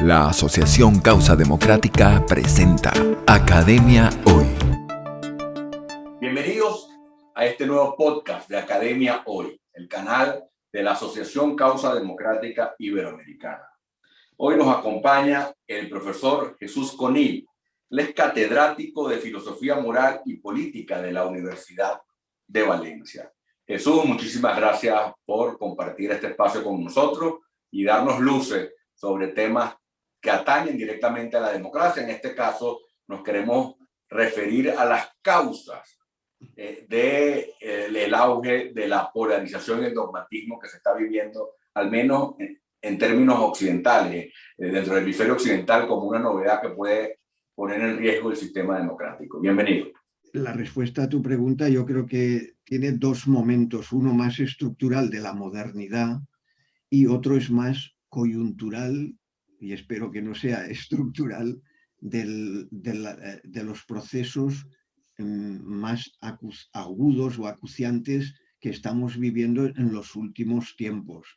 La Asociación Causa Democrática presenta Academia Hoy. Bienvenidos a este nuevo podcast de Academia Hoy, el canal de la Asociación Causa Democrática Iberoamericana. Hoy nos acompaña el profesor Jesús Conil. Él es catedrático de Filosofía Moral y Política de la Universidad de Valencia. Jesús, muchísimas gracias por compartir este espacio con nosotros y darnos luces sobre temas que atañen directamente a la democracia. En este caso, nos queremos referir a las causas del auge de la polarización y el dogmatismo que se está viviendo, al menos en términos occidentales, dentro del hemisferio occidental, como una novedad que puede poner en riesgo el sistema democrático. Bienvenido. La respuesta a tu pregunta yo creo que tiene dos momentos, uno más estructural de la modernidad y otro es más coyuntural, y espero que no sea estructural, de los procesos más agudos o acuciantes que estamos viviendo en los últimos tiempos.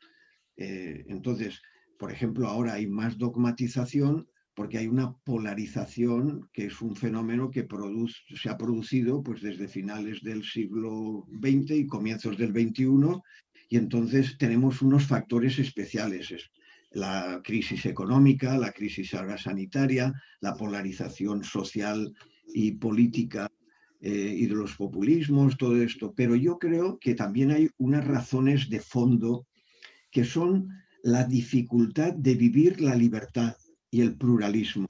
Entonces, por ejemplo, ahora hay más dogmatización porque hay una polarización que es un fenómeno que se ha producido pues, desde finales del siglo XX y comienzos del XXI, y entonces tenemos unos factores especiales. La crisis económica, la crisis ahora sanitaria, la polarización social y política y de los populismos, todo esto. Pero yo creo que también hay unas razones de fondo que son la dificultad de vivir la libertad y el pluralismo,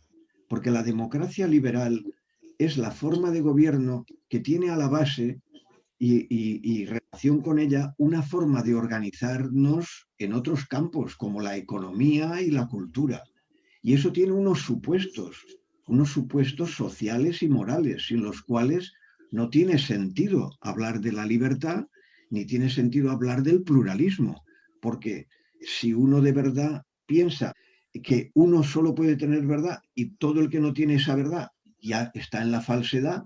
porque la democracia liberal es la forma de gobierno que tiene a la base y relación con ella una forma de organizarnos en otros campos como la economía y la cultura. Y eso tiene unos supuestos sociales y morales, sin los cuales no tiene sentido hablar de la libertad ni tiene sentido hablar del pluralismo, porque si uno de verdad piensa que uno solo puede tener verdad y todo el que no tiene esa verdad ya está en la falsedad,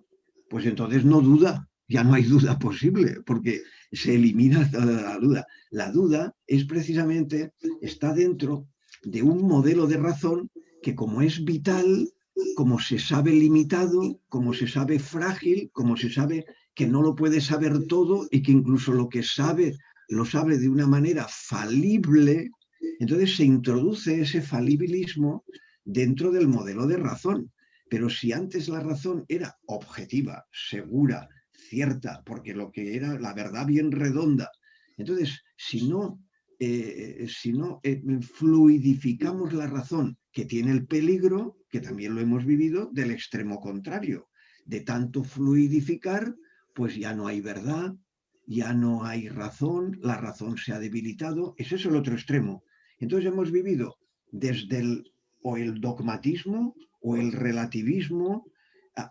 pues entonces no duda, ya no hay duda posible, porque se elimina toda la duda. La duda es precisamente, está dentro de un modelo de razón que como es vital, como se sabe limitado, como se sabe frágil, como se sabe que no lo puede saber todo y que incluso lo que sabe lo sabe de una manera falible, entonces se introduce ese falibilismo dentro del modelo de razón. Pero si antes la razón era objetiva, segura, cierta, porque lo que era la verdad bien redonda, entonces si no fluidificamos la razón, que tiene el peligro, que también lo hemos vivido, del extremo contrario. De tanto fluidificar, pues ya no hay verdad, ya no hay razón, la razón se ha debilitado, ese es el otro extremo. Entonces hemos vivido desde el dogmatismo o el relativismo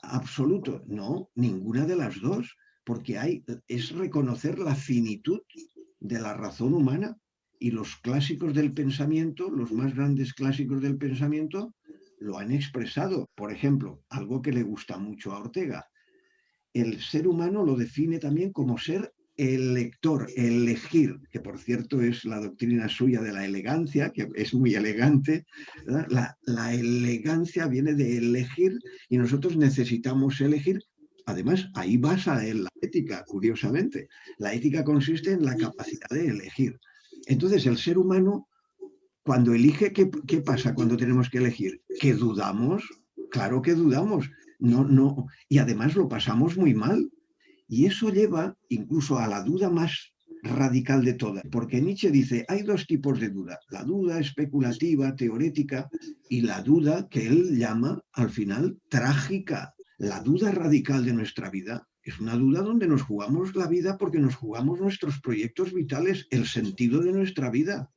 absoluto. No, ninguna de las dos, porque es reconocer la finitud de la razón humana. Y los clásicos del pensamiento, los más grandes clásicos del pensamiento, lo han expresado. Por ejemplo, algo que le gusta mucho a Ortega. El ser humano lo define también como ser elector, elegir, que por cierto es la doctrina suya de la elegancia, que es muy elegante. La elegancia viene de elegir y nosotros necesitamos elegir. Además, ahí basa en la ética, curiosamente. La ética consiste en la capacidad de elegir. Entonces, el ser humano, cuando elige, ¿qué pasa cuando tenemos que elegir? ¿Que dudamos? Claro que dudamos. No, y además lo pasamos muy mal. Y eso lleva incluso a la duda más radical de todas, porque Nietzsche dice, hay dos tipos de duda, la duda especulativa, teorética, y la duda que él llama, al final, trágica. La duda radical de nuestra vida es una duda donde nos jugamos la vida porque nos jugamos nuestros proyectos vitales, el sentido de nuestra vida.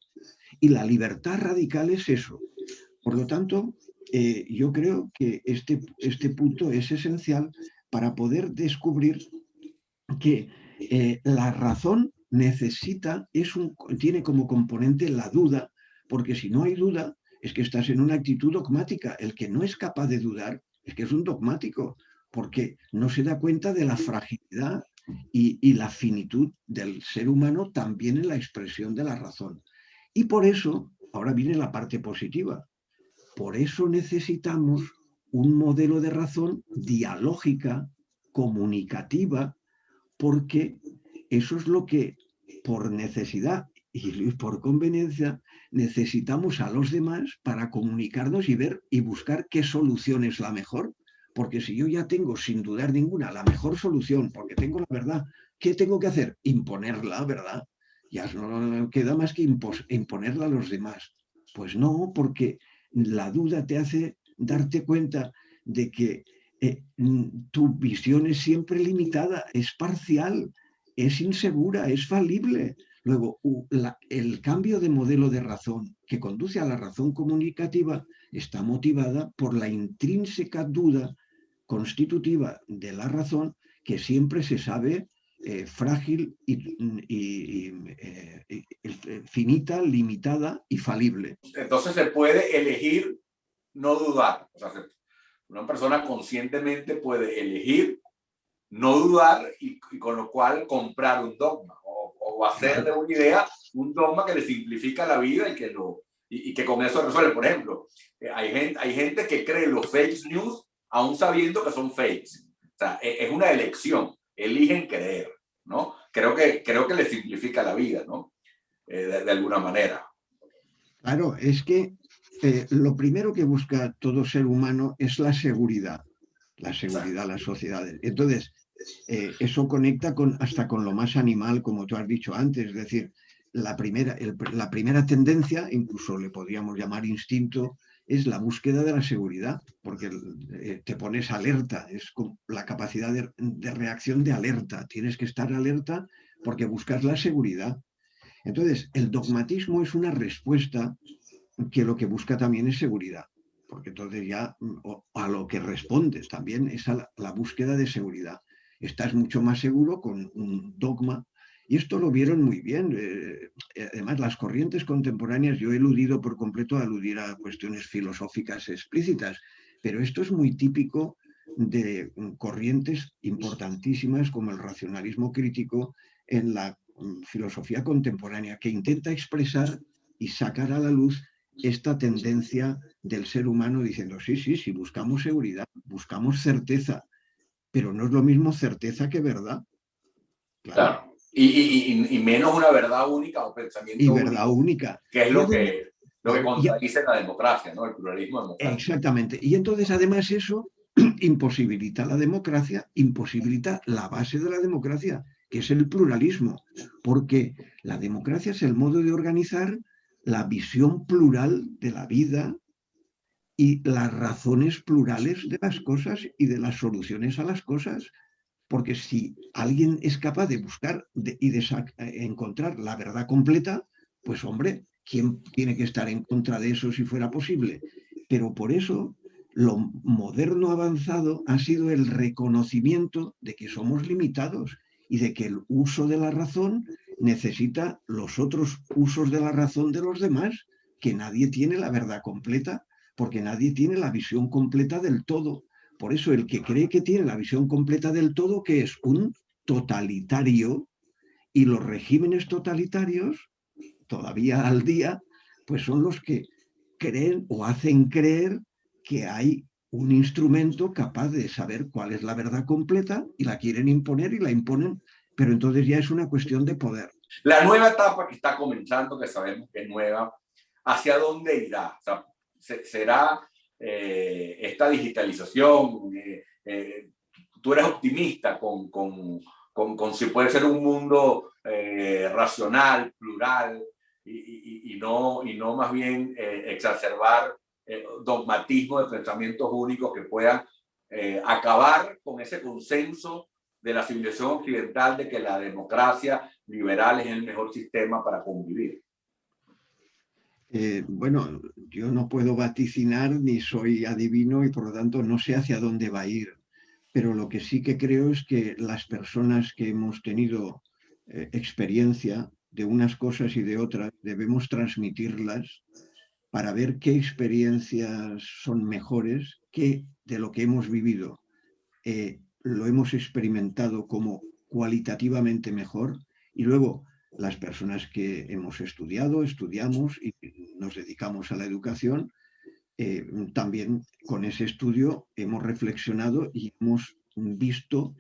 Y la libertad radical es eso. Por lo tanto, yo creo que este punto es esencial para poder descubrir que la razón tiene como componente la duda, porque si no hay duda, es que estás en una actitud dogmática. El que no es capaz de dudar es que es un dogmático, porque no se da cuenta de la fragilidad y la finitud del ser humano también en la expresión de la razón. Y por eso, ahora viene la parte positiva. Por eso necesitamos un modelo de razón dialógica, comunicativa, porque eso es lo que por necesidad y por conveniencia necesitamos a los demás para comunicarnos y ver y buscar qué solución es la mejor. Porque si yo ya tengo, sin dudar ninguna, la mejor solución, porque tengo la verdad, ¿qué tengo que hacer? Imponerla, ¿verdad? Ya no queda más que imponerla a los demás. Pues no, porque la duda te hace darte cuenta de que tu visión es siempre limitada, es parcial, es insegura, es falible. Luego, el cambio de modelo de razón que conduce a la razón comunicativa está motivada por la intrínseca duda constitutiva de la razón que siempre se sabe frágil finita, limitada y falible. Entonces se puede elegir no dudar. O sea, una persona conscientemente puede elegir no dudar y con lo cual comprar un dogma o hacer de una idea un dogma que le simplifica la vida y que con eso resuelve. Por ejemplo, hay gente que cree los fake news aún sabiendo que son fakes. O sea, es una elección. Eligen creer, ¿no? Creo que le simplifica la vida, ¿no? De alguna manera. Claro, es que lo primero que busca todo ser humano es la seguridad, las sociedades. Entonces, eso conecta hasta con lo más animal, como tú has dicho antes, es decir, la primera tendencia, incluso le podríamos llamar instinto, es la búsqueda de la seguridad, porque te pones alerta, es la capacidad de reacción de alerta, tienes que estar alerta porque buscas la seguridad. Entonces, el dogmatismo es una respuesta que lo que busca también es seguridad, porque entonces ya a lo que respondes también es a la búsqueda de seguridad. Estás mucho más seguro con un dogma, y esto lo vieron muy bien. Además, las corrientes contemporáneas, yo he eludido por completo aludir a cuestiones filosóficas explícitas, pero esto es muy típico de corrientes importantísimas como el racionalismo crítico en la filosofía contemporánea, que intenta expresar y sacar a la luz esta tendencia del ser humano diciendo, sí, buscamos seguridad, buscamos certeza, pero no es lo mismo certeza que verdad. Claro. Y menos una verdad única o pensamiento y verdad única. Que es y lo además, que contradice la democracia, ¿no? El pluralismo democrático. Exactamente. Y entonces, además, eso imposibilita la democracia, imposibilita la base de la democracia, que es el pluralismo, porque la democracia es el modo de organizar la visión plural de la vida y las razones plurales de las cosas y de las soluciones a las cosas. Porque si alguien es capaz de buscar y de encontrar la verdad completa, pues hombre, ¿quién tiene que estar en contra de eso si fuera posible? Pero por eso lo moderno avanzado ha sido el reconocimiento de que somos limitados y de que el uso de la razón necesita los otros usos de la razón de los demás, que nadie tiene la verdad completa, porque nadie tiene la visión completa del todo. Por eso el que cree que tiene la visión completa del todo, que es un totalitario, y los regímenes totalitarios, todavía al día, pues son los que creen o hacen creer que hay un instrumento capaz de saber cuál es la verdad completa y la quieren imponer y la imponen, pero entonces ya es una cuestión de poder. La nueva etapa que está comenzando, que sabemos que es nueva, ¿hacia dónde irá? O sea, ¿será esta digitalización? ¿Tú eres optimista con si puede ser un mundo racional, plural, y no más bien exacerbar dogmatismo de pensamientos únicos que puedan acabar con ese consenso de la civilización occidental de que la democracia liberal es el mejor sistema para convivir? Bueno, yo no puedo vaticinar ni soy adivino y por lo tanto no sé hacia dónde va a ir, pero lo que sí que creo es que las personas que hemos tenido experiencia de unas cosas y de otras debemos transmitirlas para ver qué experiencias son mejores, qué de lo que hemos vivido lo hemos experimentado como cualitativamente mejor, y luego las personas que hemos estudiamos y nos dedicamos a la educación, también con ese estudio hemos reflexionado y hemos visto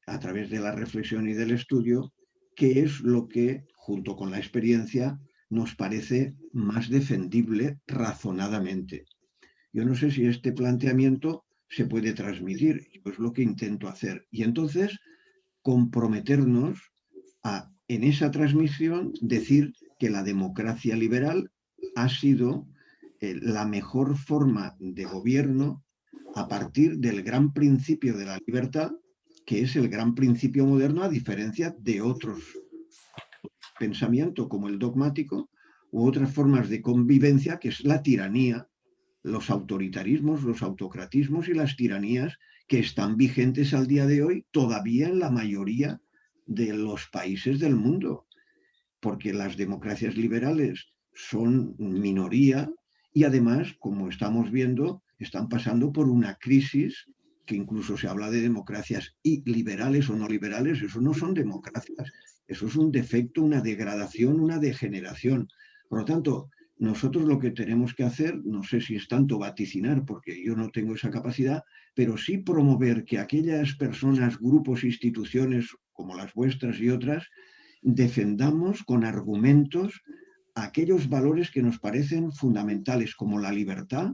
a través de la reflexión y del estudio qué es lo que, junto con la experiencia, nos parece más defendible razonadamente. Yo no sé si este planteamiento se puede transmitir, es lo que intento hacer. Y entonces comprometernos a, en esa transmisión, decir que la democracia liberal ha sido la mejor forma de gobierno a partir del gran principio de la libertad, que es el gran principio moderno, a diferencia de otros pensamientos como el dogmático u otras formas de convivencia, que es la tiranía, los autoritarismos, los autocratismos y las tiranías que están vigentes al día de hoy todavía en la mayoría de los países del mundo, porque las democracias liberales son minoría y además, como estamos viendo, están pasando por una crisis que incluso se habla de democracias y liberales o no liberales. Eso no son democracias, eso es un defecto, una degradación, una degeneración. Por lo tanto, nosotros lo que tenemos que hacer, no sé si es tanto vaticinar, porque yo no tengo esa capacidad, pero sí promover que aquellas personas, grupos, instituciones como las vuestras y otras, defendamos con argumentos aquellos valores que nos parecen fundamentales, como la libertad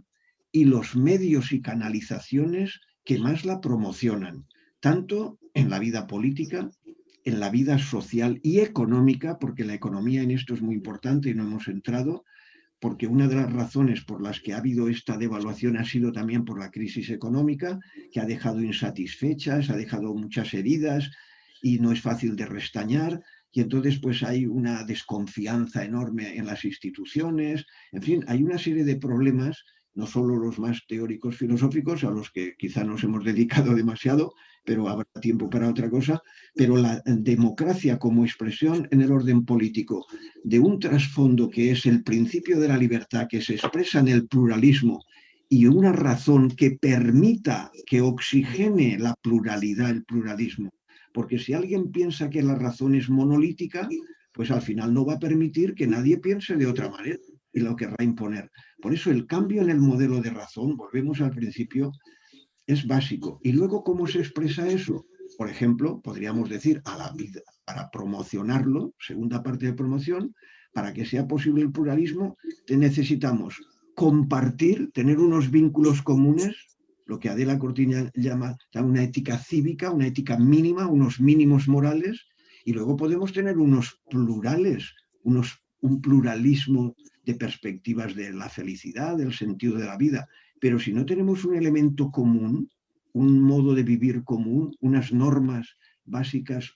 y los medios y canalizaciones que más la promocionan, tanto en la vida política, en la vida social y económica, porque la economía en esto es muy importante y no hemos entrado, porque una de las razones por las que ha habido esta devaluación ha sido también por la crisis económica, que ha dejado insatisfechas, ha dejado muchas heridas y no es fácil de restañar. Y entonces pues hay una desconfianza enorme en las instituciones. En fin, hay una serie de problemas, no solo los más teóricos filosóficos, a los que quizá nos hemos dedicado demasiado, pero habrá tiempo para otra cosa, pero la democracia como expresión en el orden político de un trasfondo que es el principio de la libertad que se expresa en el pluralismo y una razón que permita, que oxigene la pluralidad, el pluralismo. Porque si alguien piensa que la razón es monolítica, pues al final no va a permitir que nadie piense de otra manera y lo querrá imponer. Por eso el cambio en el modelo de razón, volvemos al principio, es básico. Y luego, ¿cómo se expresa eso? Por ejemplo, podríamos decir a la vida, para promocionarlo, segunda parte de promoción, para que sea posible el pluralismo, necesitamos compartir, tener unos vínculos comunes, lo que Adela Cortina llama una ética cívica, una ética mínima, unos mínimos morales, y luego podemos tener unos plurales, un pluralismo de perspectivas de la felicidad, del sentido de la vida. Pero si no tenemos un elemento común, un modo de vivir común, unas normas básicas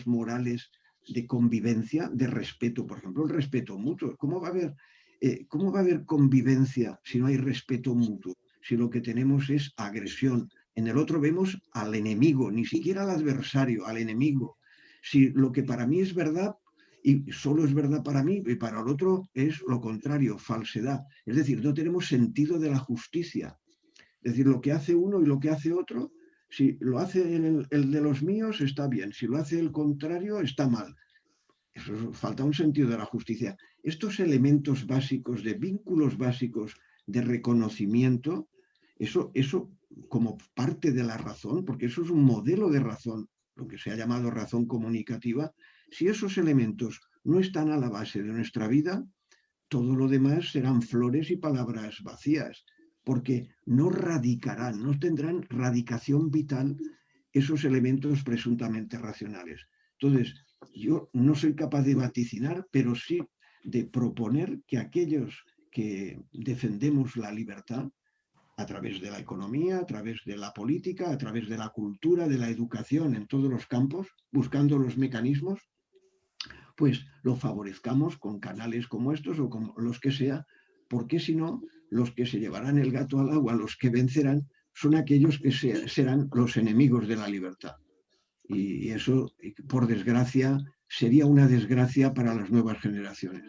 morales de convivencia, de respeto, por ejemplo, el respeto mutuo. ¿Cómo va a haber convivencia si no hay respeto mutuo? Si lo que tenemos es agresión. En el otro vemos al enemigo, ni siquiera al adversario, al enemigo. Si lo que para mí es verdad y solo es verdad para mí y para el otro es lo contrario, falsedad. Es decir, no tenemos sentido de la justicia. Es decir, lo que hace uno y lo que hace otro, si lo hace el de los míos está bien, si lo hace el contrario está mal. Eso, falta un sentido de la justicia. Estos elementos básicos, de vínculos básicos, de reconocimiento, eso como parte de la razón, porque eso es un modelo de razón, lo que se ha llamado razón comunicativa. Si esos elementos no están a la base de nuestra vida, todo lo demás serán flores y palabras vacías, porque no radicarán, no tendrán radicación vital esos elementos presuntamente racionales. Entonces, yo no soy capaz de vaticinar, pero sí de proponer que aquellos que defendemos la libertad, a través de la economía, a través de la política, a través de la cultura, de la educación, en todos los campos, buscando los mecanismos, pues lo favorezcamos con canales como estos o como los que sea, porque si no, los que se llevarán el gato al agua, los que vencerán, son aquellos que serán los enemigos de la libertad. Y eso, por desgracia, sería una desgracia para las nuevas generaciones.